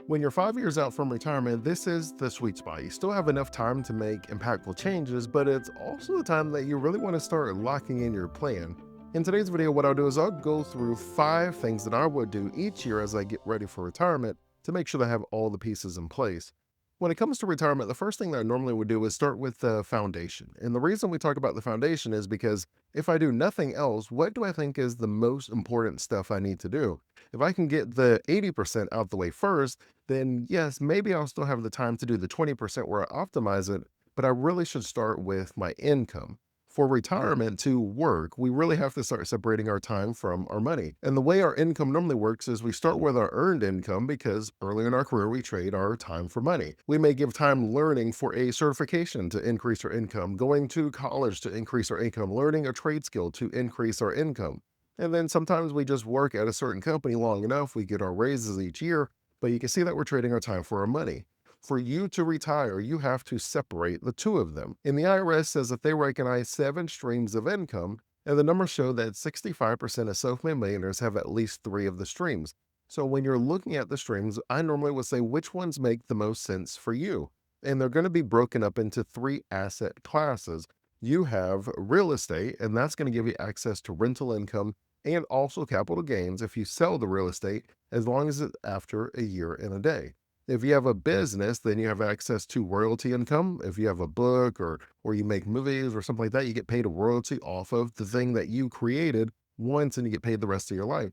When you're 5 years out from retirement, this is the sweet spot. You still have enough time to make impactful changes, but it's also the time that you really want to start locking in your plan. In today's video, what I'll do is I'll go through 5 things that I would do each year as I get ready for retirement to make sure that I have all the pieces in place. When it comes to retirement, the first thing that I normally would do is start with the foundation. And the reason we talk about the foundation is because if I do nothing else, what do I think is the most important stuff I need to do? If I can get the 80% out the way first, then yes, maybe I'll still have the time to do the 20% where I optimize it, but I really should start with my income. For retirement to work, we really have to start separating our time from our money. And the way our income normally works is we start with our earned income because early in our career, we trade our time for money. We may give time learning for a certification to increase our income, going to college to increase our income, learning a trade skill to increase our income. And then sometimes we just work at a certain company long enough, we get our raises each year, but you can see that we're trading our time for our money. For you to retire, you have to separate the two of them. And the IRS says that they recognize 7 streams of income, and the numbers show that 65% of self-made millionaires have at least 3 of the streams. So when you're looking at the streams, I normally would say which ones make the most sense for you. And they're going to be broken up into 3 asset classes. You have real estate, and that's going to give you access to rental income and also capital gains if you sell the real estate, as long as it's after a year and a day. If you have a business, then you have access to royalty income. If you have a book or you make movies or something like that, you get paid a royalty off of the thing that you created once and you get paid the rest of your life.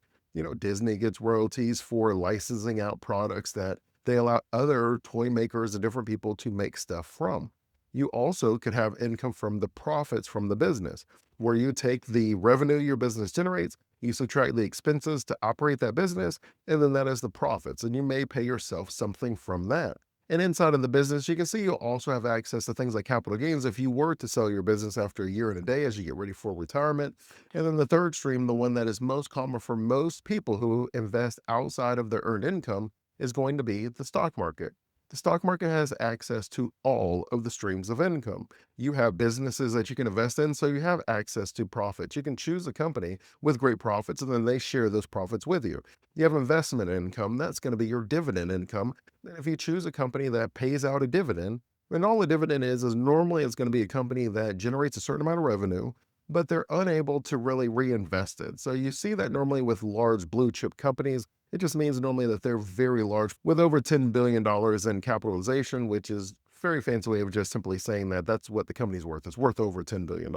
Disney gets royalties for licensing out products that they allow other toy makers and different people to make stuff from. You also could have income from the profits from the business, where you take the revenue your business generates, you subtract the expenses to operate that business, and then that is the profits. And you may pay yourself something from that. And inside of the business, you can see you'll also have access to things like capital gains if you were to sell your business after a year and a day as you get ready for retirement. And then the third stream, the one that is most common for most people who invest outside of their earned income, is going to be the stock market. The stock market has access to all of the streams of income. You have businesses that you can invest in, so you have access to profits. You can choose a company with great profits, and then they share those profits with you. You have investment income, that's going to be your dividend income. And if you choose a company that pays out a dividend, and all a dividend is normally it's going to be a company that generates a certain amount of revenue, but they're unable to really reinvest it. So you see that normally with large blue chip companies. It just means normally that they're very large with over $10 billion in capitalization, which is a very fancy way of just simply saying that that's what the company's worth. It's worth over $10 billion.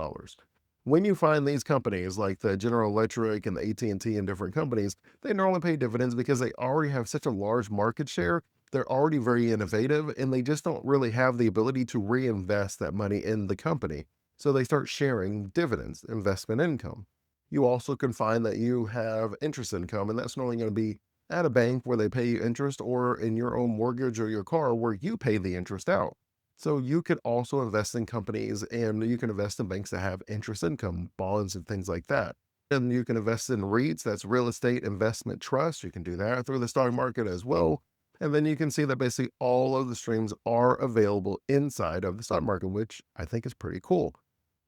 When you find these companies like the General Electric and the AT&T and different companies, they normally pay dividends because they already have such a large market share. They're already very innovative and they just don't really have the ability to reinvest that money in the company. So they start sharing dividends, investment income. You also can find that you have interest income, and that's normally going to be at a bank where they pay you interest or in your own mortgage or your car where you pay the interest out. So you could also invest in companies and you can invest in banks that have interest income, bonds and things like that. And you can invest in REITs, that's real estate investment trust. You can do that through the stock market as well. And then you can see that basically all of the streams are available inside of the stock market, which I think is pretty cool.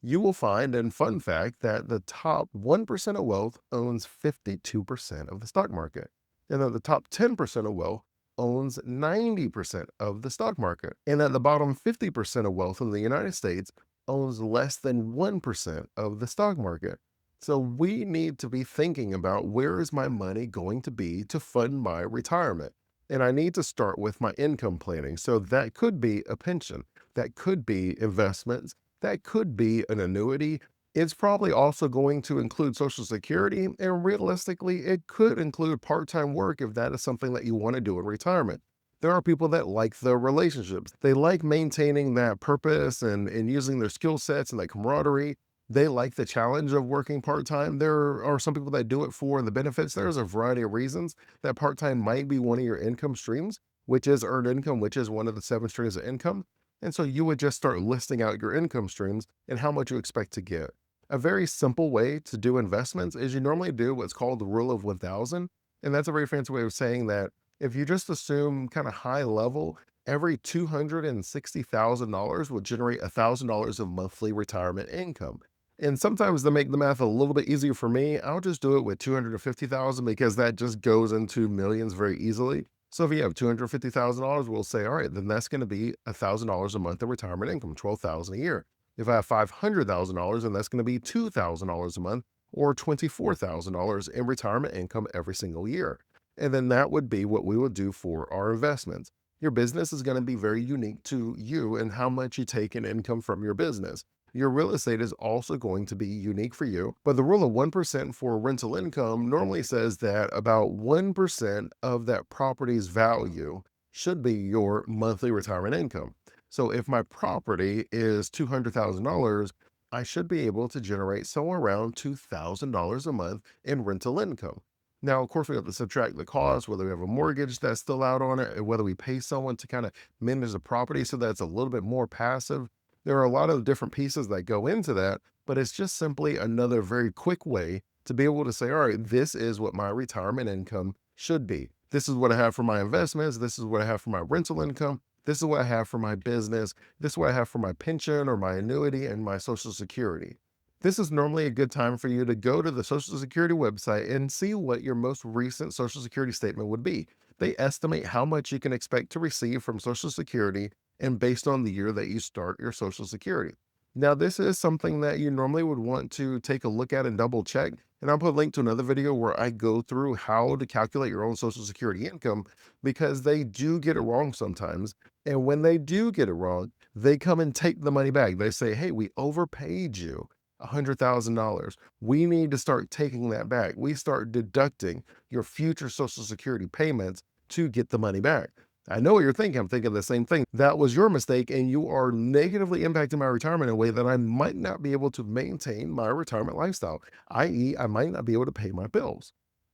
You will find, and fun fact, that the top 1% of wealth owns 52% of the stock market. And that the top 10% of wealth owns 90% of the stock market. And that the bottom 50% of wealth in the United States owns less than 1% of the stock market. So we need to be thinking about where is my money going to be to fund my retirement? And I need to start with my income planning. So that could be a pension, that could be investments, that could be an annuity. It's probably also going to include Social Security, and realistically, it could include part-time work if that is something that you want to do in retirement. There are people that like the relationships. They like maintaining that purpose and using their skill sets and that camaraderie. They like the challenge of working part-time. There are some people that do it for the benefits. There's a variety of reasons that part-time might be one of your income streams, which is earned income, which is one of the 7 streams of income. And so you would just start listing out your income streams and how much you expect to get. A very simple way to do investments is you normally do what's called the rule of 1000. And that's a very fancy way of saying that if you just assume kind of high level, every $260,000 will generate $1,000 of monthly retirement income. And sometimes to make the math a little bit easier for me, I'll just do it with 250,000 because that just goes into millions very easily. So if you have $250,000, we'll say, all right, then that's going to be $1,000 a month in retirement income, 12,000 a year. If I have $500,000, then that's going to be $2,000 a month or $24,000 in retirement income every single year. And then that would be what we would do for our investments. Your business is going to be very unique to you and how much you take in income from your business. Your real estate is also going to be unique for you, but the rule of 1% for rental income normally says that about 1% of that property's value should be your monthly retirement income. So if my property is $200,000, I should be able to generate somewhere around $2,000 a month in rental income. Now, of course, we have to subtract the cost, whether we have a mortgage that's still out on it, and whether we pay someone to kind of manage the property so that's a little bit more passive. There are a lot of different pieces that go into that, but it's just simply another very quick way to be able to say, all right, this is what my retirement income should be. This is what I have for my investments. This is what I have for my rental income. This is what I have for my business. This is what I have for my pension or my annuity and my Social Security. This is normally a good time for you to go to the Social Security website and see what your most recent Social Security statement would be. They estimate how much you can expect to receive from Social Security and based on the year that you start your Social Security. Now, this is something that you normally would want to take a look at and double check. And I'll put a link to another video where I go through how to calculate your own Social Security income because they do get it wrong sometimes. And when they do get it wrong, they come and take the money back. They say, hey, we overpaid you $100,000. We need to start taking that back. We start deducting your future Social Security payments to get the money back. I know what you're thinking. I'm thinking the same thing. That was your mistake, and you are negatively impacting my retirement in a way that I might not be able to maintain my retirement lifestyle, i.e., I might not be able to pay my bills.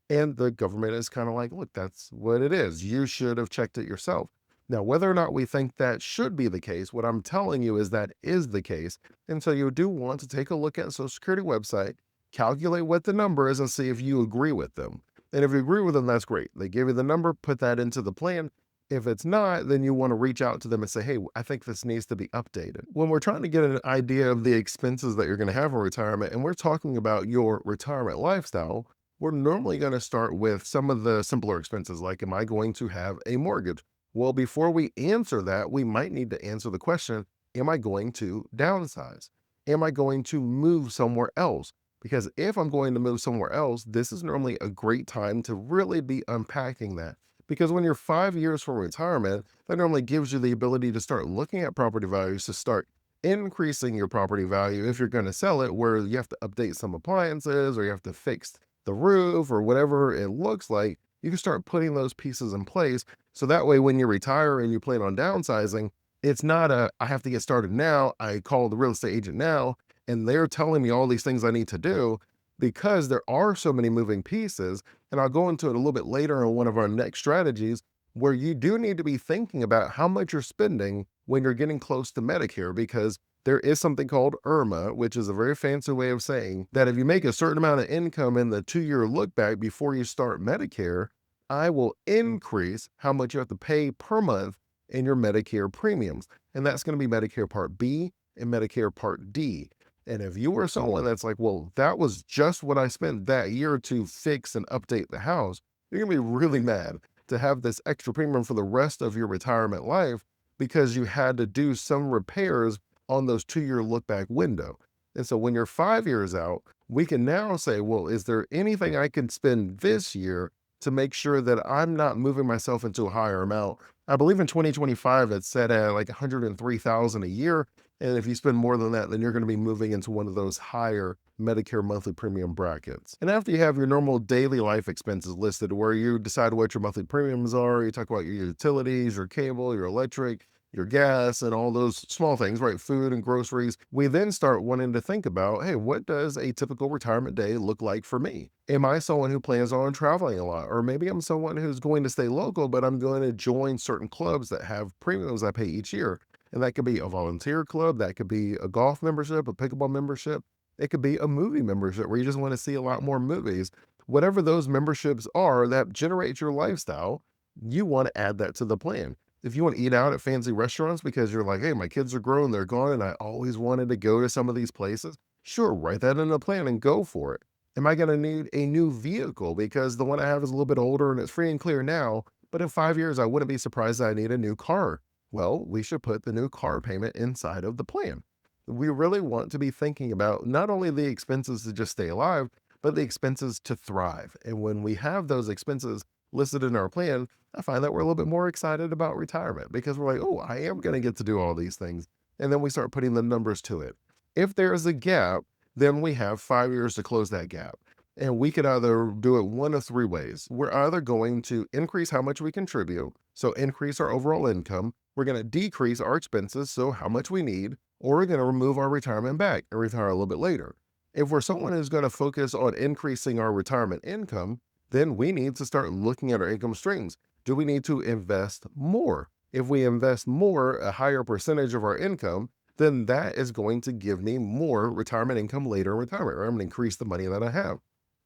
And the government is kind of like, look, that's what it is. You should have checked it yourself. Now, whether or not we think that should be the case, what I'm telling you is that is the case. And so you do want to take a look at the Social Security website, calculate what the number is, and see if you agree with them. And if you agree with them, that's great. They give you the number, put that into the plan. If it's not, then you want to reach out to them and say, hey, I think this needs to be updated. When we're trying to get an idea of the expenses that you're going to have in retirement, and we're talking about your retirement lifestyle, we're normally going to start with some of the simpler expenses, like, am I going to have a mortgage? Well, before we answer that, we might need to answer the question, am I going to downsize? Am I going to move somewhere else? Because if I'm going to move somewhere else, this is normally a great time to really be unpacking that. Because when you're 5 years from retirement, that normally gives you the ability to start looking at property values, to start increasing your property value if you're going to sell it, where you have to update some appliances or you have to fix the roof or whatever it looks like. You can start putting those pieces in place. So that way, when you retire and you plan on downsizing, it's not I have to get started now. I call the real estate agent now, and they're telling me all these things I need to do because there are so many moving pieces. And I'll go into it a little bit later in one of our next strategies where you do need to be thinking about how much you're spending when you're getting close to Medicare, because there is something called IRMA, which is a very fancy way of saying that if you make a certain amount of income in the 2 year look back before you start Medicare, I will increase how much you have to pay per month in your Medicare premiums. And that's going to be Medicare Part B and Medicare Part D. And if you were someone that's like, well, that was just what I spent that year to fix and update the house, you're going to be really mad to have this extra premium for the rest of your retirement life because you had to do some repairs on those 2 year look back window. And so when you're 5 years out, we can now say, well, is there anything I can spend this year to make sure that I'm not moving myself into a higher amount? I believe in 2025, it's set at like 103,000 a year. And if you spend more than that, then you're going to be moving into one of those higher Medicare monthly premium brackets. And after you have your normal daily life expenses listed, where you decide what your monthly premiums are, you talk about your utilities, your cable, your electric, your gas, and all those small things, right? Food and groceries. We then start wanting to think about, hey, what does a typical retirement day look like for me? Am I someone who plans on traveling a lot? Or maybe I'm someone who's going to stay local, but I'm going to join certain clubs that have premiums I pay each year. And that could be a volunteer club, that could be a golf membership, a pickleball membership. It could be a movie membership where you just want to see a lot more movies. Whatever those memberships are that generate your lifestyle, you want to add that to the plan. If you want to eat out at fancy restaurants because you're like, hey, my kids are grown, they're gone, and I always wanted to go to some of these places, sure, write that in the plan and go for it. Am I going to need a new vehicle because the one I have is a little bit older and it's free and clear now, But in 5 years, I wouldn't be surprised that I need a new car. Well, we should put the new car payment inside of the plan. We really want to be thinking about not only the expenses to just stay alive, but the expenses to thrive. And when we have those expenses listed in our plan, I find that we're a little bit more excited about retirement because we're like, oh, I am going to get to do all these things. And then we start putting the numbers to it. If there is a gap, then we have 5 years to close that gap. And we could either do it one of three ways. We're either going to increase how much we contribute, so increase our overall income. We're going to decrease our expenses, so how much we need, or we're going to remove our retirement back and retire a little bit later. If we're someone who's going to focus on increasing our retirement income, then we need to start looking at our income streams. Do we need to invest more? If we invest more, a higher percentage of our income, then that is going to give me more retirement income later in retirement, or I'm going to increase the money that I have.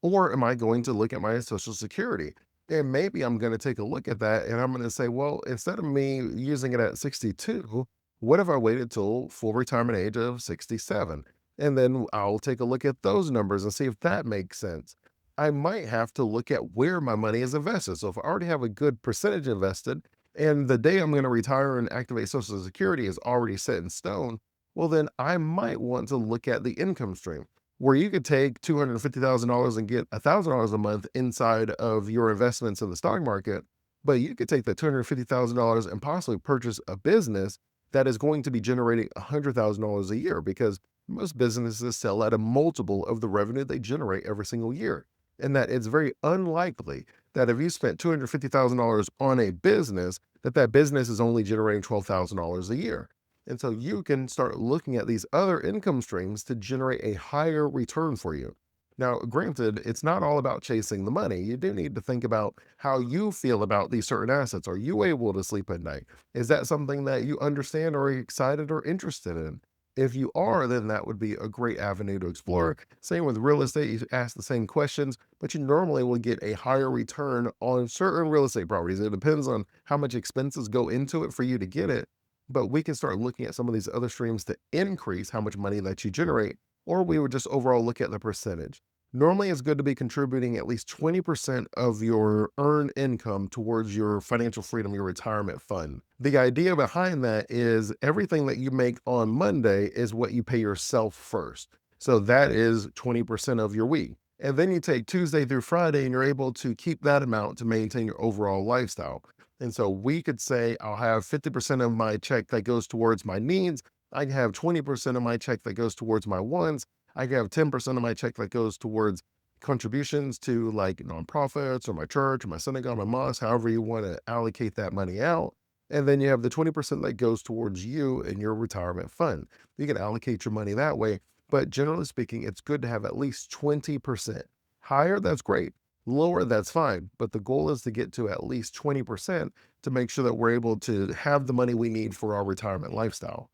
Or am I going to look at my Social Security? And maybe I'm going to take a look at that and I'm going to say, well, instead of me using it at 62, what if I waited till full retirement age of 67? And then I'll take a look at those numbers and see if that makes sense. I might have to look at where my money is invested. So if I already have a good percentage invested and the day I'm going to retire and activate Social Security is already set in stone, well, then I might want to look at the income stream where you could take $250,000 and get $1,000 a month inside of your investments in the stock market, but you could take the $250,000 and possibly purchase a business that is going to be generating $100,000 a year because most businesses sell at a multiple of the revenue they generate every single year. And that it's very unlikely that if you spent $250,000 on a business, that that business is only generating $12,000 a year. And so you can start looking at these other income streams to generate a higher return for you. Now, granted, it's not all about chasing the money. You do need to think about how you feel about these certain assets. Are you able to sleep at night? Is that something that you understand or are excited or interested in? If you are, then that would be a great avenue to explore. Same with real estate, you ask the same questions, but you normally will get a higher return on certain real estate properties. It depends on how much expenses go into it for you to get it, but we can start looking at some of these other streams to increase how much money that you generate, or we would just overall look at the percentage. Normally, it's good to be contributing at least 20% of your earned income towards your financial freedom, your retirement fund. The idea behind that is everything that you make on Monday is what you pay yourself first. So that is 20% of your week. And then you take Tuesday through Friday and you're able to keep that amount to maintain your overall lifestyle. And so we could say I'll have 50% of my check that goes towards my needs. I can have 20% of my check that goes towards my wants. I can have 10% of my check that goes towards contributions to like nonprofits or my church or my synagogue, my mosque, however you want to allocate that money out. And then you have the 20% that goes towards you and your retirement fund. You can allocate your money that way. But generally speaking, it's good to have at least 20%. Higher, that's great. Lower, that's fine. But the goal is to get to at least 20% to make sure that we're able to have the money we need for our retirement lifestyle.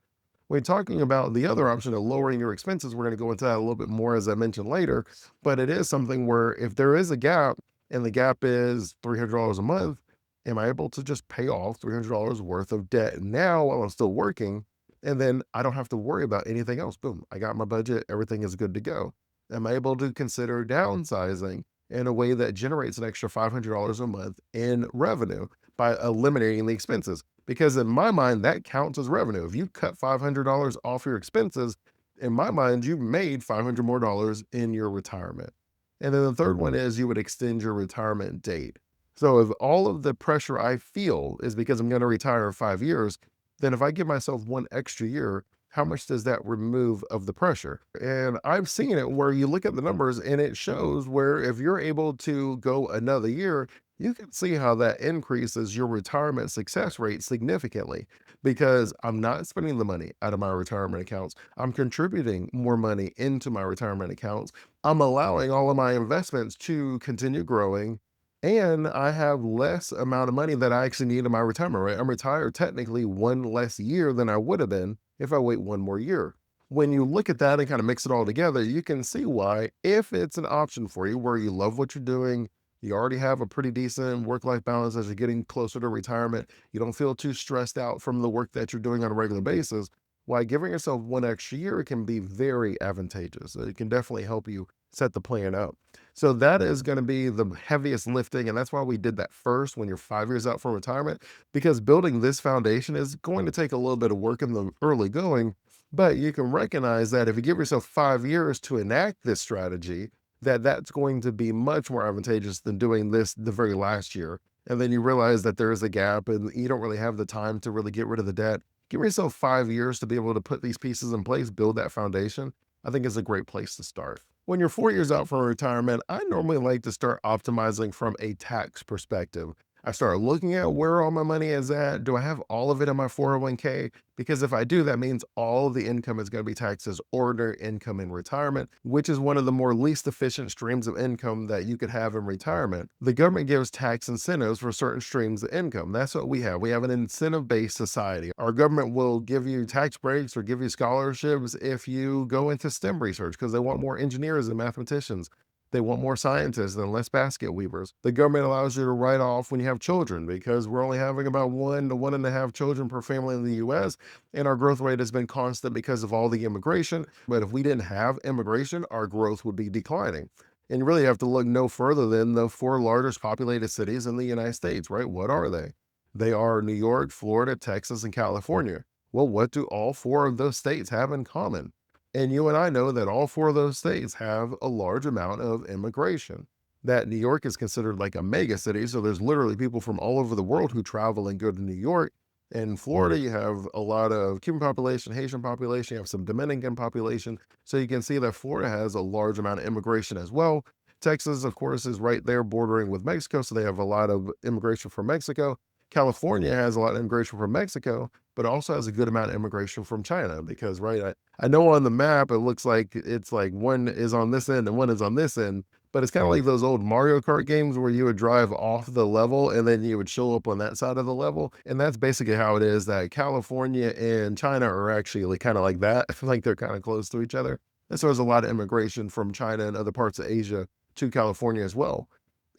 When talking about the other option of lowering your expenses, we're going to go into that a little bit more as I mentioned later. But it is something where if there is a gap and the gap is $300 a month, am I able to just pay off $300 worth of debt now while I'm still working? And then I don't have to worry about anything else. Boom, I got my budget, everything is good to go. Am I able to consider downsizing in a way that generates an extra $500 a month in revenue by eliminating the expenses? Because in my mind, that counts as revenue. If you cut $500 off your expenses, in my mind, you've made $500 more dollars in your retirement. And then the third one is you would extend your retirement date. So if all of the pressure I feel is because I'm going to retire in 5 years, then if I give myself one extra year, how much does that remove of the pressure? And I've seen it where you look at the numbers and it shows where if you're able to go another year, you can see how that increases your retirement success rate significantly because I'm not spending the money out of my retirement accounts. I'm contributing more money into my retirement accounts. I'm allowing all of my investments to continue growing. And I have less amount of money that I actually need in my retirement, right? I'm retired technically one less year than I would have been if I wait one more year. When you look at that and kind of mix it all together, you can see why, if it's an option for you where you love what you're doing, you already have a pretty decent work-life balance as you're getting closer to retirement, you don't feel too stressed out from the work that you're doing on a regular basis, why giving yourself one extra year can be very advantageous. It can definitely help you set the plan up. So that is going to be the heaviest lifting. And that's why we did that first when you're 5 years out from retirement, because building this foundation is going to take a little bit of work in the early going. But you can recognize that if you give yourself 5 years to enact this strategy, that's going to be much more advantageous than doing this the very last year. And then you realize that there is a gap and you don't really have the time to really get rid of the debt. Give yourself 5 years to be able to put these pieces in place, build that foundation. I think is a great place to start. When you're 4 years out from retirement, I normally like to start optimizing from a tax perspective. I start looking at where all my money is at. Do I have all of it in my 401k? Because if I do, that means all of the income is going to be taxed as ordinary income in retirement, which is one of the more least efficient streams of income that you could have in retirement. The government gives tax incentives for certain streams of income. That's what we have. We have an incentive-based society. Our government will give you tax breaks or give you scholarships if you go into STEM research because they want more engineers and mathematicians. They want more scientists and less basket weavers. The government allows you to write off when you have children because we're only having about 1 to 1.5 children per family in the US. And our growth rate has been constant because of all the immigration. But if we didn't have immigration, our growth would be declining. And you really have to look no further than the four largest populated cities in the United States, right? What are they? They are New York, Florida, Texas, and California. Well, what do all four of those states have in common? And you and I know that all four of those states have a large amount of immigration. That New York is considered like a mega city. So there's literally people from all over the world who travel and go to New York. In Florida, you have a lot of Cuban population, Haitian population, you have some Dominican population. So you can see that Florida has a large amount of immigration as well. Texas, of course, is right there bordering with Mexico. So they have a lot of immigration from Mexico. California has a lot of immigration from Mexico, but also has a good amount of immigration from China because, right, I know on the map it looks like it's like one is on this end and one is on this end, but it's kind of like those old Mario Kart games where you would drive off the level and then you would show up on that side of the level. And that's basically how it is that California and China are actually like, kind of like that. Like they're kind of close to each other. And so there's a lot of immigration from China and other parts of Asia to California as well.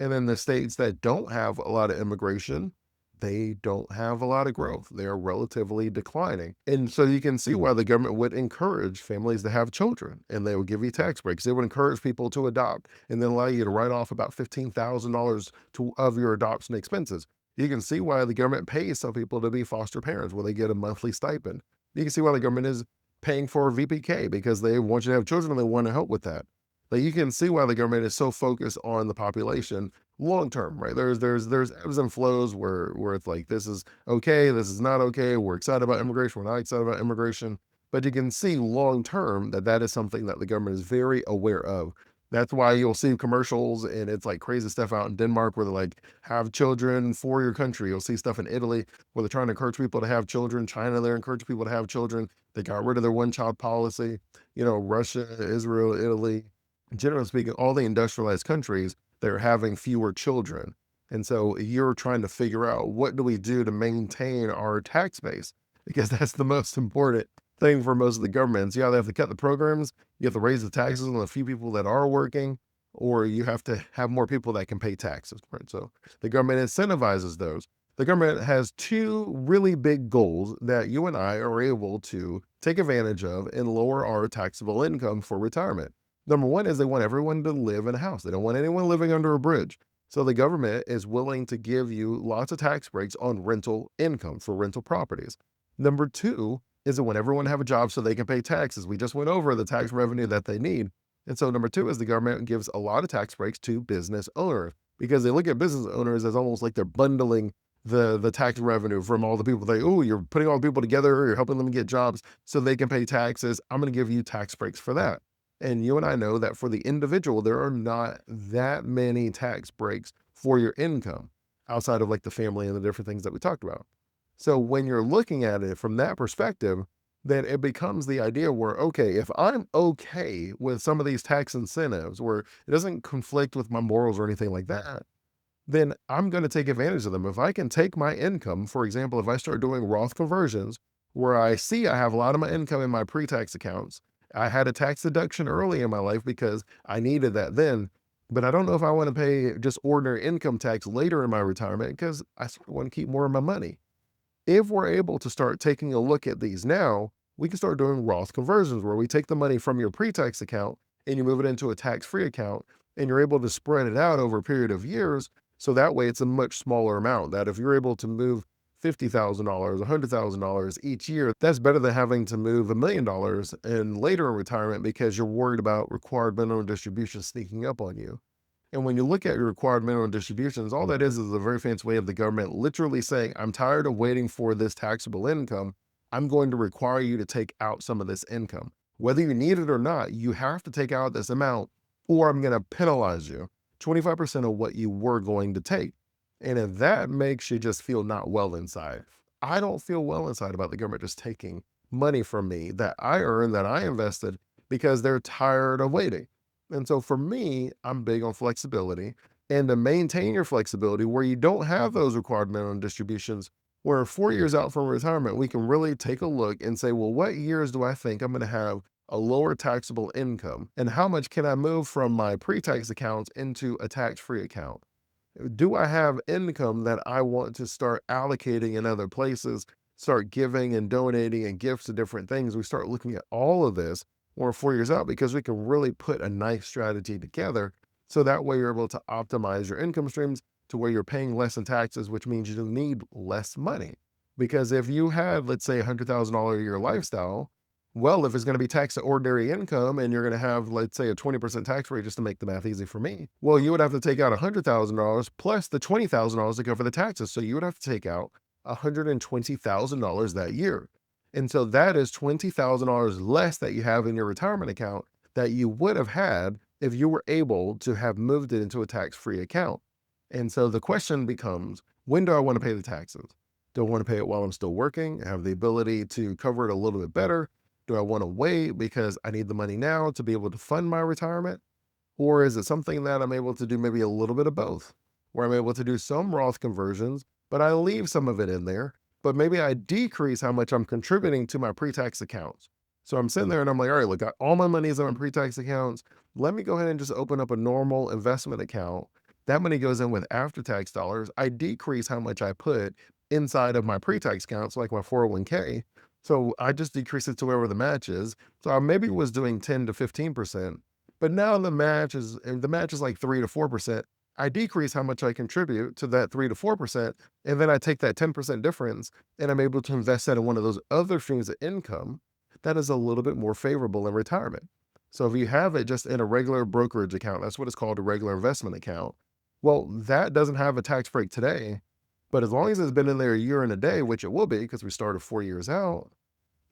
And then the states that don't have a lot of immigration, they don't have a lot of growth. They're relatively declining. And so you can see why the government would encourage families to have children and they would give you tax breaks. They would encourage people to adopt and then allow you to write off about $15,000 of your adoption expenses. You can see why the government pays some people to be foster parents where they get a monthly stipend. You can see why the government is paying for VPK because they want you to have children and they want to help with that. Like you can see why the government is so focused on the population long term, right? There's ebbs and flows where it's like this is okay, this is not okay. We're excited about immigration, we're not excited about immigration, but you can see long term that is something that the government is very aware of. That's why you'll see commercials and it's like crazy stuff out in Denmark where they're like, have children for your country. You'll see stuff in Italy where they're trying to encourage people to have children. China, they're encouraging people to have children. They got rid of their one child policy. Russia, Israel, Italy, generally speaking, all the industrialized countries, they're having fewer children. And so you're trying to figure out what do we do to maintain our tax base? Because that's the most important thing for most of the governments. You either have to cut the programs, you have to raise the taxes on the few people that are working, or you have to have more people that can pay taxes. Right? So the government incentivizes those. The government has two really big goals that you and I are able to take advantage of and lower our taxable income for retirement. Number one is they want everyone to live in a house. They don't want anyone living under a bridge. So the government is willing to give you lots of tax breaks on rental income for rental properties. Number two is they want everyone to have a job so they can pay taxes. We just went over the tax revenue that they need. And so number two is the government gives a lot of tax breaks to business owners because they look at business owners as almost like they're bundling the tax revenue from all the people. You're putting all the people together, you're helping them get jobs so they can pay taxes. I'm going to give you tax breaks for that. And you and I know that for the individual, there are not that many tax breaks for your income outside of like the family and the different things that we talked about. So when you're looking at it from that perspective, then it becomes the idea where, okay, if I'm okay with some of these tax incentives where it doesn't conflict with my morals or anything like that, then I'm going to take advantage of them. If I can take my income, for example, if I start doing Roth conversions where I see I have a lot of my income in my pre-tax accounts, I had a tax deduction early in my life because I needed that then, but I don't know if I want to pay just ordinary income tax later in my retirement because I sort of want to keep more of my money. If we're able to start taking a look at these now, we can start doing Roth conversions where we take the money from your pre-tax account and you move it into a tax-free account, and you're able to spread it out over a period of years. So that way it's a much smaller amount. That if you're able to move $50,000, $100,000 each year, that's better than having to move $1 million and later in retirement because you're worried about required minimum distribution sneaking up on you. And when you look at your required minimum distributions, all that is a very fancy way of the government literally saying, I'm tired of waiting for this taxable income. I'm going to require you to take out some of this income. Whether you need it or not, you have to take out this amount, or I'm going to penalize you 25% of what you were going to take. And if that makes you just feel not well inside, I don't feel well inside about the government just taking money from me that I earned, that I invested, because they're tired of waiting. And so for me, I'm big on flexibility, and to maintain your flexibility where you don't have those required minimum distributions, where 4 years out from retirement, we can really take a look and say, well, what years do I think I'm going to have a lower taxable income? And how much can I move from my pre-tax accounts into a tax-free account? Do I have income that I want to start allocating in other places, start giving and donating and gifts to different things? We start looking at all of this or 4 years out because we can really put a nice strategy together. So that way you're able to optimize your income streams to where you're paying less in taxes, which means you need less money. Because if you had, let's say, $100,000 a year lifestyle, well, if it's going to be taxed at ordinary income and you're going to have, let's say, a 20% tax rate, just to make the math easy for me, well, you would have to take out $100,000 plus the $20,000 to cover the taxes. So you would have to take out $120,000 that year. And so that is $20,000 less that you have in your retirement account that you would have had if you were able to have moved it into a tax-free account. And so the question becomes, when do I want to pay the taxes? Do I want to pay it while I'm still working, have the ability to cover it a little bit better? Do I want to wait because I need the money now to be able to fund my retirement? Or is it something that I'm able to do maybe a little bit of both, where I'm able to do some Roth conversions, but I leave some of it in there, but maybe I decrease how much I'm contributing to my pre-tax accounts. So I'm sitting there and I'm like, all right, look, all my money is in my pre-tax accounts. Let me go ahead and just open up a normal investment account. That money goes in with after-tax dollars. I decrease how much I put inside of my pre-tax accounts, like my 401k. So I just decrease it to wherever the match is. So I maybe was doing 10 to 15%, but now the match is like 3 to 4%. I decrease how much I contribute to that 3 to 4%, and then I take that 10% difference and I'm able to invest that in one of those other streams of income that is a little bit more favorable in retirement. So if you have it just in a regular brokerage account, that's what it's called, a regular investment account. Well, that doesn't have a tax break today, but as long as it's been in there a year and a day, which it will be because we started 4 years out,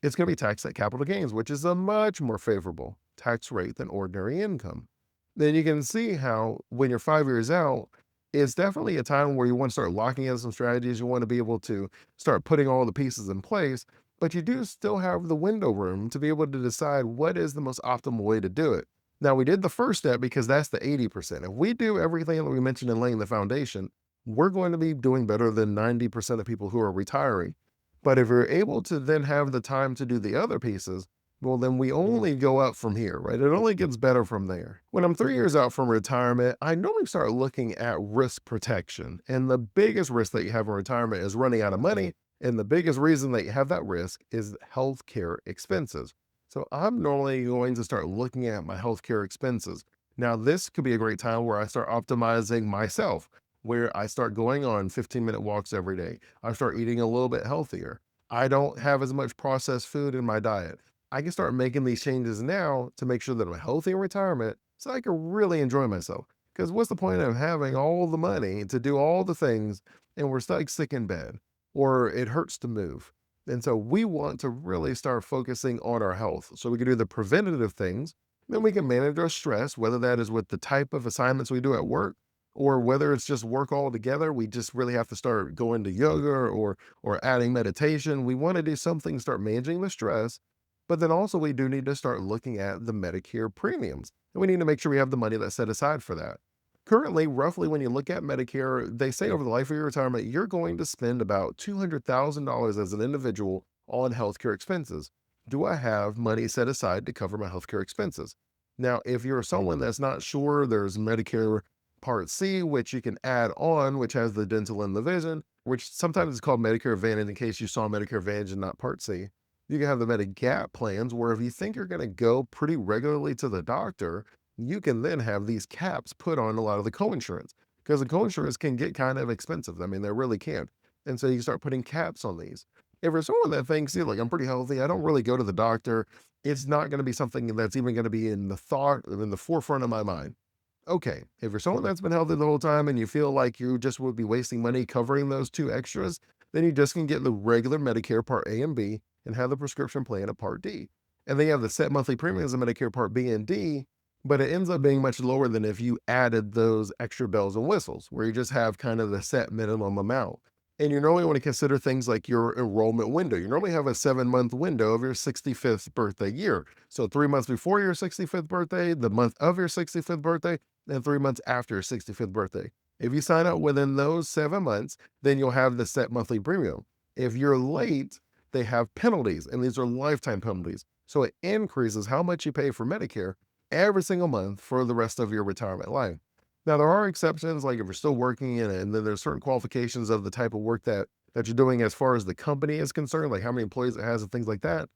it's going to be taxed at capital gains, which is a much more favorable tax rate than ordinary income. Then you can see how when you're 5 years out, it's definitely a time where you want to start locking in some strategies. You want to be able to start putting all the pieces in place, but you do still have the window room to be able to decide what is the most optimal way to do it. Now, we did the first step because that's the 80%. If we do everything that we mentioned in laying the foundation, we're going to be doing better than 90% of people who are retiring. But if you're able to then have the time to do the other pieces, well, then we only go up from here, right? It only gets better from there. When I'm 3 years out from retirement, I normally start looking at risk protection. And the biggest risk that you have in retirement is running out of money. And the biggest reason that you have that risk is healthcare expenses. So I'm normally going to start looking at my healthcare expenses. Now, this could be a great time where I start optimizing myself, where I start going on 15-minute walks every day. I start eating a little bit healthier. I don't have as much processed food in my diet. I can start making these changes now to make sure that I'm healthy in retirement so I can really enjoy myself. Because what's the point of having all the money to do all the things and we're stuck sick in bed or it hurts to move? And so we want to really start focusing on our health so we can do the preventative things. Then we can manage our stress, whether that is with the type of assignments we do at work or whether it's just work altogether. We just really have to start going to yoga or adding meditation. We want to do something, start managing the stress. But then also we do need to start looking at the Medicare premiums. And we need to make sure we have the money that's set aside for that. Currently, roughly when you look at Medicare, they say over the life of your retirement, you're going to spend about $200,000 as an individual on healthcare expenses. Do I have money set aside to cover my healthcare expenses? Now, if you're someone that's not sure, there's Medicare Part C, which you can add on, which has the dental and the vision, which sometimes is called Medicare Advantage in case you saw Medicare Advantage and not Part C. You can have the Medigap plans where if you think you're going to go pretty regularly to the doctor, you can then have these caps put on a lot of the coinsurance because the coinsurance can get kind of expensive. I mean, they really can. And so you start putting caps on these. If you're someone that thinks, "See, like, I'm pretty healthy, I don't really go to the doctor, it's not going to be something that's even going to be in the thought, in the forefront of my mind." Okay, if you're someone that's been healthy the whole time and you feel like you just would be wasting money covering those two extras, then you just can get the regular Medicare Part A and B and have the prescription plan at Part D. And then you have the set monthly premiums of Medicare Part B and D, but it ends up being much lower than if you added those extra bells and whistles, where you just have kind of the set minimum amount. And you normally want to consider things like your enrollment window. You normally have a 7 month window of your 65th birthday year. So 3 months before your 65th birthday, the month of your 65th birthday, and 3 months after your 65th birthday. If you sign up within those 7 months, then you'll have the set monthly premium. If you're late, they have penalties, and these are lifetime penalties. So it increases how much you pay for Medicare every single month for the rest of your retirement life. Now, there are exceptions, like if you're still working and then there's certain qualifications of the type of work that you're doing as far as the company is concerned, like how many employees it has and things like that.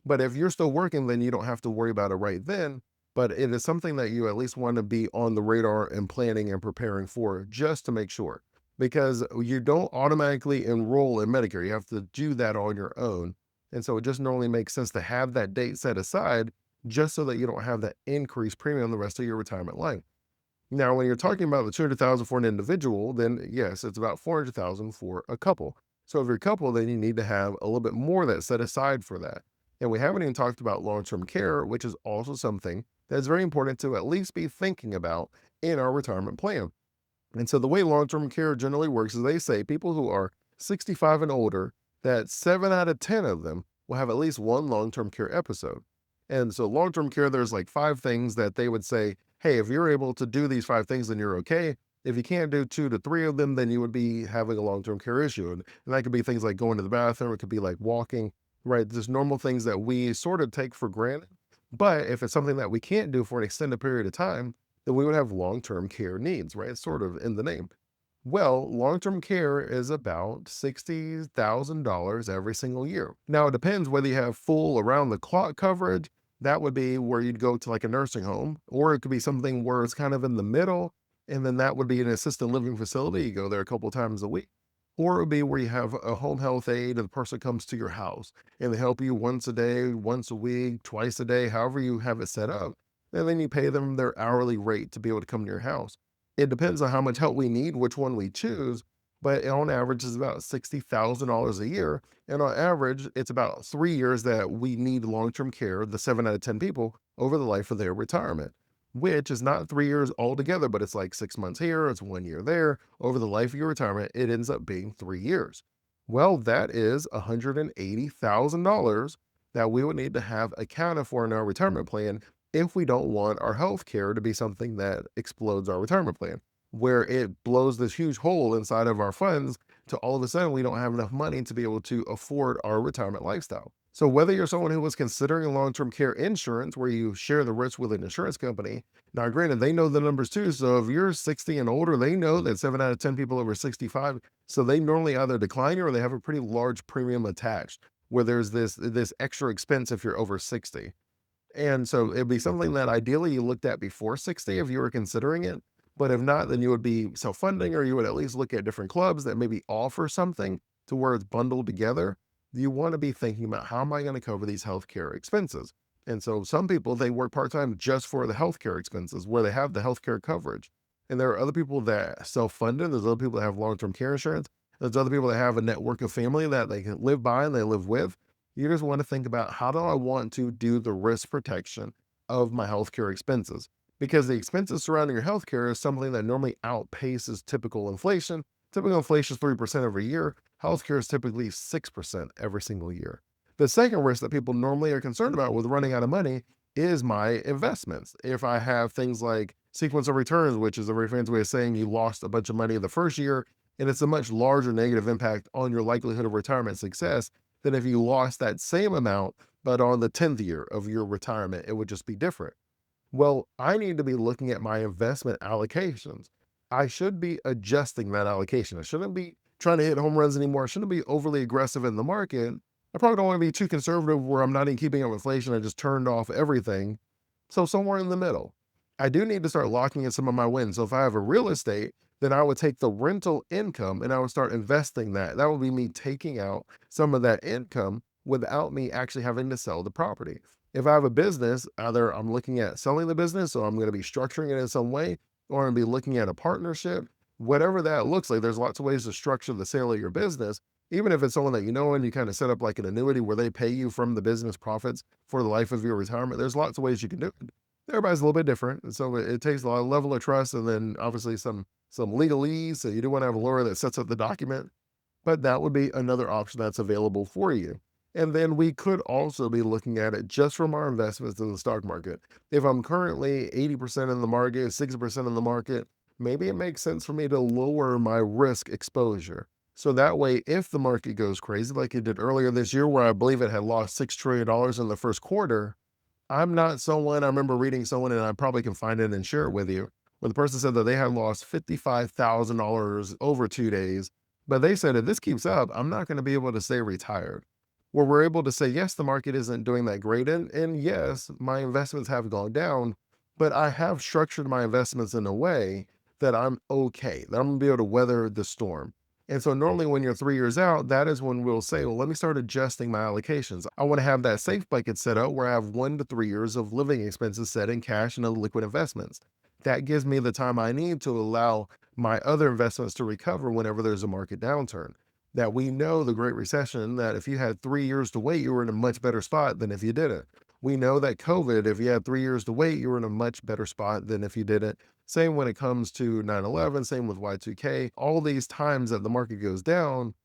But if you're still working, then you don't have to worry about it right then. But it is something that you at least want to be on the radar and planning and preparing for just to make sure. Because you don't automatically enroll in Medicare. You have to do that on your own. And so it just normally makes sense to have that date set aside just so that you don't have that increased premium the rest of your retirement life. Now, when you're talking about the 200,000 for an individual, then yes, it's about 400,000 for a couple. So if you're a couple, then you need to have a little bit more that's set aside for that. And we haven't even talked about long-term care, which is also something that's very important to at least be thinking about in our retirement plan. And so the way long-term care generally works is they say people who are 65 and older, that 7 out of 10 of them will have at least one long-term care episode. And so long-term care, there's like 5 things that they would say, hey, if you're able to do these 5 things, then you're okay. If you can't do 2 to 3 of them, then you would be having a long-term care issue. And that could be things like going to the bathroom, it could be like walking, right? Just normal things that we sort of take for granted. But if it's something that we can't do for an extended period of time, then we would have long-term care needs, right? It's sort of in the name. Well, long-term care is about $60,000 every single year. Now, it depends whether you have full around-the-clock coverage. That would be where you'd go to like a nursing home, or it could be something where it's kind of in the middle, and then that would be an assisted living facility. You go there a couple times a week. Or it would be where you have a home health aide and the person comes to your house and they help you once a day, once a week, twice a day, however you have it set up. And then you pay them their hourly rate to be able to come to your house. It depends on how much help we need, which one we choose, but on average is about $60,000 a year. And on average, it's about 3 years that we need long-term care, the 7 out of 10 people, over the life of their retirement, which is not 3 years altogether, but it's like 6 months here, it's 1 year there. Over the life of your retirement, it ends up being 3 years. Well, that is $180,000 that we would need to have accounted for in our retirement plan if we don't want our health care to be something that explodes our retirement plan, where it blows this huge hole inside of our funds to all of a sudden we don't have enough money to be able to afford our retirement lifestyle. So whether you're someone who was considering long-term care insurance where you share the risk with an insurance company, now granted, they know the numbers too. So if you're 60 and older, they know that 7 out of 10 people over 65, so they normally either decline you or they have a pretty large premium attached where there's this extra expense if you're over 60. And so it'd be something that ideally you looked at before 60 if you were considering it. But if not, then you would be self-funding, or you would at least look at different clubs that maybe offer something to where it's bundled together. You want to be thinking about, how am I going to cover these healthcare expenses? And so some people, they work part-time just for the healthcare expenses where they have the healthcare coverage. And there are other people that self-funded. There's other people that have long-term care insurance. There's other people that have a network of family that they can live by and they live with. You just want to think about, how do I want to do the risk protection of my healthcare expenses? Because the expenses surrounding your healthcare is something that normally outpaces typical inflation. Typical inflation is 3% every year. Healthcare is typically 6% every single year. The second risk that people normally are concerned about with running out of money is my investments. If I have things like sequence of returns, which is a very fancy way of saying you lost a bunch of money the first year, and it's a much larger negative impact on your likelihood of retirement success than if you lost that same amount, but on the 10th year of your retirement, it would just be different. Well, I need to be looking at my investment allocations. I should be adjusting that allocation. I shouldn't be trying to hit home runs anymore. I shouldn't be overly aggressive in the market, I probably don't want to be too conservative where I'm not even keeping up with inflation. I just turned off everything. So somewhere in the middle. I do need to start locking in some of my wins. So if I have a real estate, then I would take the rental income and I would start investing that. That would be me taking out some of that income without me actually having to sell the property. If I have a business, either I'm looking at selling the business or I'm going to be structuring it in some way, or I'm going to be looking at a partnership, whatever that looks like. There's lots of ways to structure the sale of your business. Even if it's someone that you know and you kind of set up like an annuity where they pay you from the business profits for the life of your retirement, there's lots of ways you can do it. Everybody's a little bit different, and so it takes a lot of level of trust, and then obviously some legalese. So you do want to have a lawyer that sets up the document, but that would be another option that's available for you. And then we could also be looking at it just from our investments in the stock market. If I'm currently 80% in the market, 60% in the market, maybe it makes sense for me to lower my risk exposure. So that way, if the market goes crazy like it did earlier this year, where I believe it had lost $6 trillion in the first quarter, I'm not someone, I remember reading someone, and I probably can find it and share it with you, where the person said that they had lost $55,000 over 2 days. But they said if this keeps up, I'm not going to be able to stay retired. Where we're able to say, yes, the market isn't doing that great. And yes, my investments have gone down, but I have structured my investments in a way that I'm okay, that I'm going to be able to weather the storm. And so normally when you're 3 years out, that is when we'll say, well, let me start adjusting my allocations. I want to have that safe bucket set up where I have 1 to 3 years of living expenses set in cash and other liquid investments. That gives me the time I need to allow my other investments to recover whenever there's a market downturn. That we know the Great Recession, that if you had 3 years to wait, you were in a much better spot than if you didn't. We know that COVID, if you had 3 years to wait, you were in a much better spot than if you didn't. Same when it comes to 9/11, same with Y2K. All these times that the market goes down,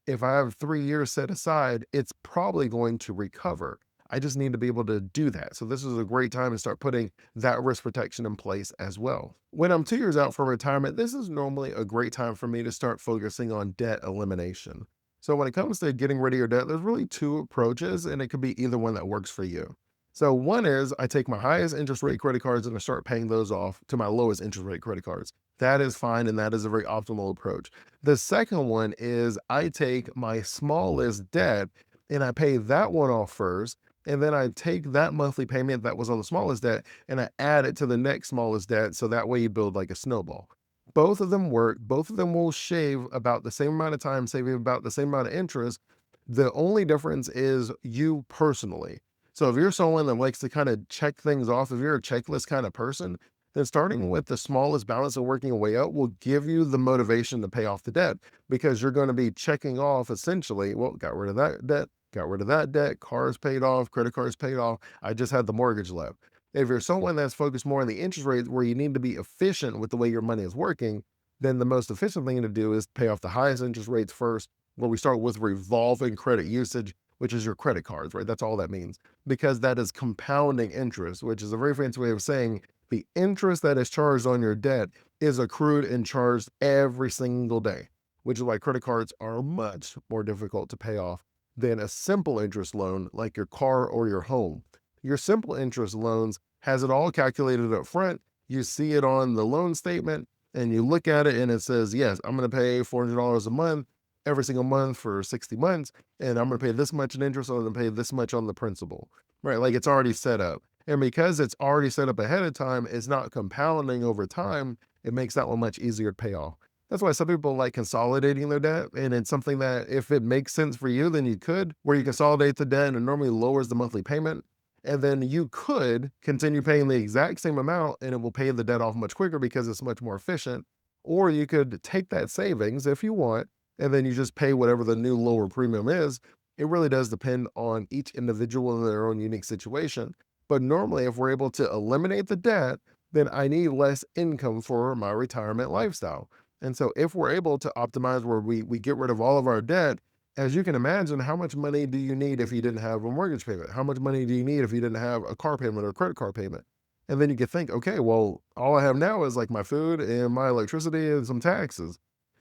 if I have 3 years set aside, it's probably going to recover. I just need to be able to do that. So this is a great time to start putting that risk protection in place as well. When I'm 2 years out from retirement, this is normally a great time for me to start focusing on debt elimination. So when it comes to getting rid of your debt, there's really two approaches, and it could be either one that works for you. So one is I take my highest interest rate credit cards and I start paying those off to my lowest interest rate credit cards. That is fine, and that is a very optimal approach. The second one is I take my smallest debt and I pay that one off first. And then I take that monthly payment that was on the smallest debt and I add it to the next smallest debt. So that way you build like a snowball. Both of them work. Both of them will shave about the same amount of time, saving about the same amount of interest. The only difference is you personally. So if you're someone that likes to kind of check things off, if you're a checklist kind of person, then starting with the smallest balance and working your way up will give you the motivation to pay off the debt because you're going to be checking off essentially, well, got rid of that debt, got rid of that debt, cars paid off, credit cards paid off. I just had the mortgage left. If you're someone that's focused more on the interest rates where you need to be efficient with the way your money is working, then the most efficient thing to do is pay off the highest interest rates first, where we start with revolving credit usage, which is your credit cards, right? That's all that means because that is compounding interest, which is a very fancy way of saying the interest that is charged on your debt is accrued and charged every single day, which is why credit cards are much more difficult to pay off than a simple interest loan like your car or your home. Your simple interest loans has it all calculated up front. You see it on the loan statement and you look at it and it says, yes, I'm going to pay $400 a month every single month for 60 months. And I'm going to pay this much in interest. I'm going to pay this much on the principal, right? Like it's already set up. And because it's already set up ahead of time, it's not compounding over time. It makes that one much easier to pay off. That's why some people like consolidating their debt. And it's something that if it makes sense for you, then you could, where you consolidate the debt and it normally lowers the monthly payment. And then you could continue paying the exact same amount and it will pay the debt off much quicker because it's much more efficient. Or you could take that savings if you want, and then you just pay whatever the new lower premium is. It really does depend on each individual in their own unique situation. But normally, if we're able to eliminate the debt, then I need less income for my retirement lifestyle. And so if we're able to optimize where we get rid of all of our debt, as you can imagine, how much money do you need if you didn't have a mortgage payment? How much money do you need if you didn't have a car payment or a credit card payment? And then you can think, okay, well, all I have now is like my food and my electricity and some taxes.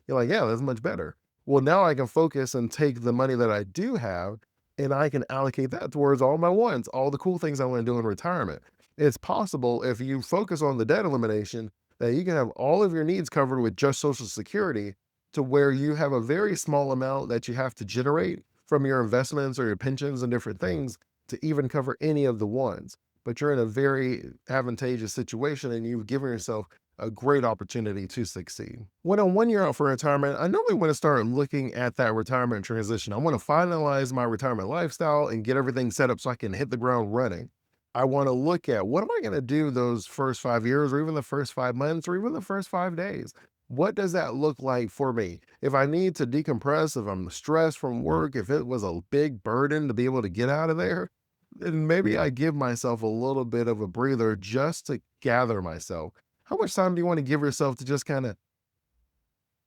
You're like, yeah, that's much better. Well, now I can focus and take the money that I do have and I can allocate that towards all my wants, all the cool things I want to do in retirement. It's possible if you focus on the debt elimination that you can have all of your needs covered with just Social Security to where you have a very small amount that you have to generate from your investments or your pensions and different things to even cover any of the ones. But you're in a very advantageous situation and you've given yourself a great opportunity to succeed. When I'm 1 year out for retirement, I normally want to start looking at that retirement transition. I want to finalize my retirement lifestyle and get everything set up so I can hit the ground running. I want to look at what am I going to do those first 5 years, or even the first 5 months, or even the first 5 days. What does that look like for me? If I need to decompress, if I'm stressed from work, if it was a big burden to be able to get out of there, then maybe I give myself a little bit of a breather just to gather myself. How much time do you want to give yourself to just kind of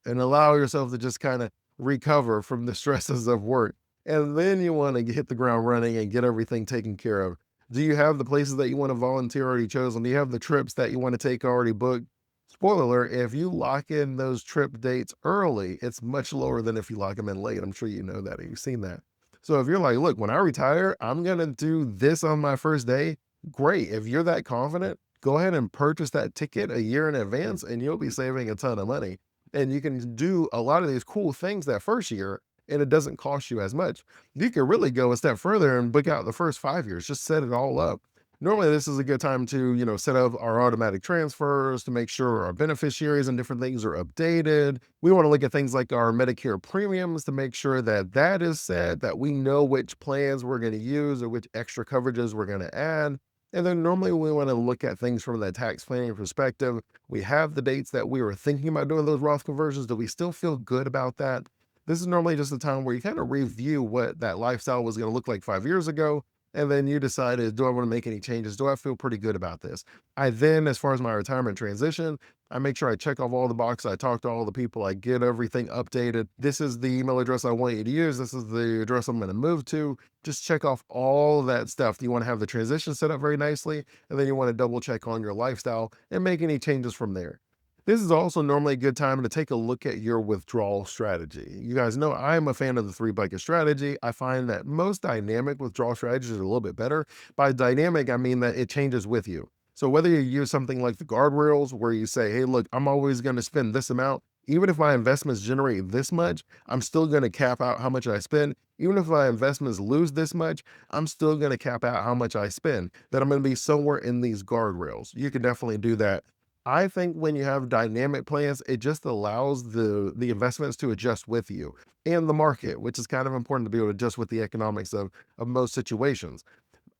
and allow yourself to just kind of recover from the stresses of work? And then you want to hit the ground running and get everything taken care of. Do you have the places that you want to volunteer already chosen? Do you have the trips that you want to take already booked? Spoiler alert, if you lock in those trip dates early, it's much lower than if you lock them in late. I'm sure you know that. You've seen that. So if you're like, look, when I retire, I'm going to do this on my first day, great. If you're that confident, go ahead and purchase that ticket a year in advance and you'll be saving a ton of money. And you can do a lot of these cool things that first year and it doesn't cost you as much. You could really go a step further and book out the first 5 years, just set it all up. Normally, this is a good time to, set up our automatic transfers to make sure our beneficiaries and different things are updated. We want to look at things like our Medicare premiums to make sure that that is set, that we know which plans we're going to use or which extra coverages we're going to add. And then normally we want to look at things from the tax planning perspective. We have the dates that we were thinking about doing those Roth conversions. Do we still feel good about that? This is normally just a time where you kind of review what that lifestyle was going to look like 5 years ago. And then you decided, do I want to make any changes? Do I feel pretty good about this? I then, as far as my retirement transition, I make sure I check off all the boxes. I talk to all the people. I get everything updated. This is the email address I want you to use. This is the address I'm going to move to. Just check off all of that stuff. You want to have the transition set up very nicely. And then you want to double check on your lifestyle and make any changes from there. This is also normally a good time to take a look at your withdrawal strategy. You guys know I'm a fan of the three bucket strategy. I find that most dynamic withdrawal strategies are a little bit better. By dynamic, I mean that it changes with you. So whether you use something like the guardrails where you say, hey, look, I'm always going to spend this amount. Even if my investments generate this much, I'm still going to cap out how much I spend. Even if my investments lose this much, I'm still going to cap out how much I spend. That I'm going to be somewhere in these guardrails. You can definitely do that. I think when you have dynamic plans, it just allows the investments to adjust with you and the market, which is kind of important to be able to adjust with the economics of most situations.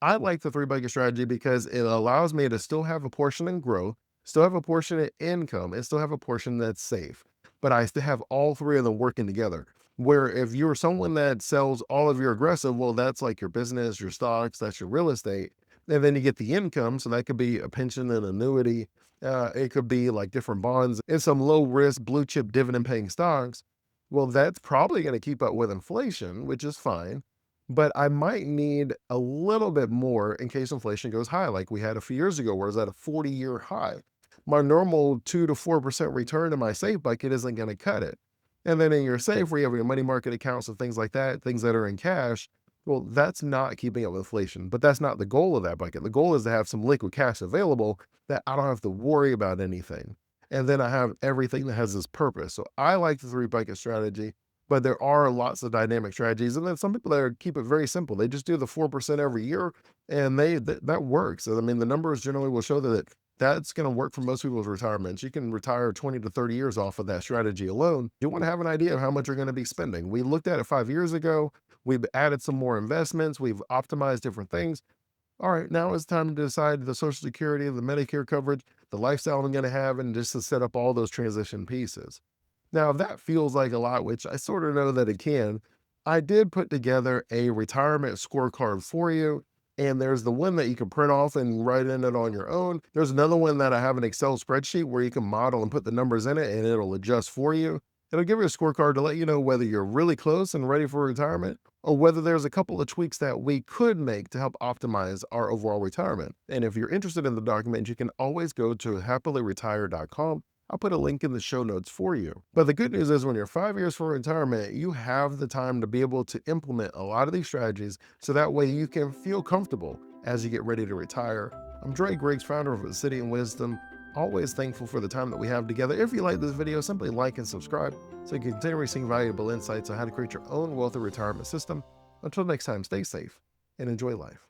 I like the three bucket strategy because it allows me to still have a portion in growth, still have a portion in income, and still have a portion that's safe. But I still have all three of them working together. Where if you're someone that sells all of your aggressive, well, that's like your business, your stocks, that's your real estate. And then you get the income. So that could be a pension and annuity. It could be like different bonds and some low risk blue chip dividend paying stocks. Well, that's probably going to keep up with inflation, which is fine. But I might need a little bit more in case inflation goes high, like we had a few years ago, where it's at a 40-year high. My normal 2 to 4% return in my safe bucket isn't going to cut it. And then in your safe, where you have your money market accounts and things like that, things that are in cash, well, that's not keeping up with inflation, but that's not the goal of that bucket. The goal is to have some liquid cash available that I don't have to worry about anything. And then I have everything that has this purpose. So I like the three bucket strategy, but there are lots of dynamic strategies. And then some people that keep it very simple. They just do the 4% every year and that works. I mean, the numbers generally will show that that's going to work for most people's retirements. You can retire 20 to 30 years off of that strategy alone. You want to have an idea of how much you're going to be spending. We looked at it 5 years ago. We've added some more investments. We've optimized different things. All right, now it's time to decide the Social Security, the Medicare coverage, the lifestyle I'm going to have, and just to set up all those transition pieces. Now, if that feels like a lot, which I sort of know that it can, I did put together a retirement scorecard for you. And there's the one that you can print off and write in it on your own. There's another one that I have an Excel spreadsheet where you can model and put the numbers in it and it'll adjust for you. It'll give you a scorecard to let you know whether you're really close and ready for retirement or whether there's a couple of tweaks that we could make to help optimize our overall retirement. And if you're interested in the document, you can always go to happilyretire.com. I'll put a link in the show notes for you. But the good news is when you're 5 years for retirement, you have the time to be able to implement a lot of these strategies so that way you can feel comfortable as you get ready to retire. I'm Dre Griggs, founder of City and Wisdom. Always thankful for the time that we have together. If you like this video, simply like and subscribe so you can continue receiving valuable insights on how to create your own wealthy retirement system. Until next time, stay safe and enjoy life.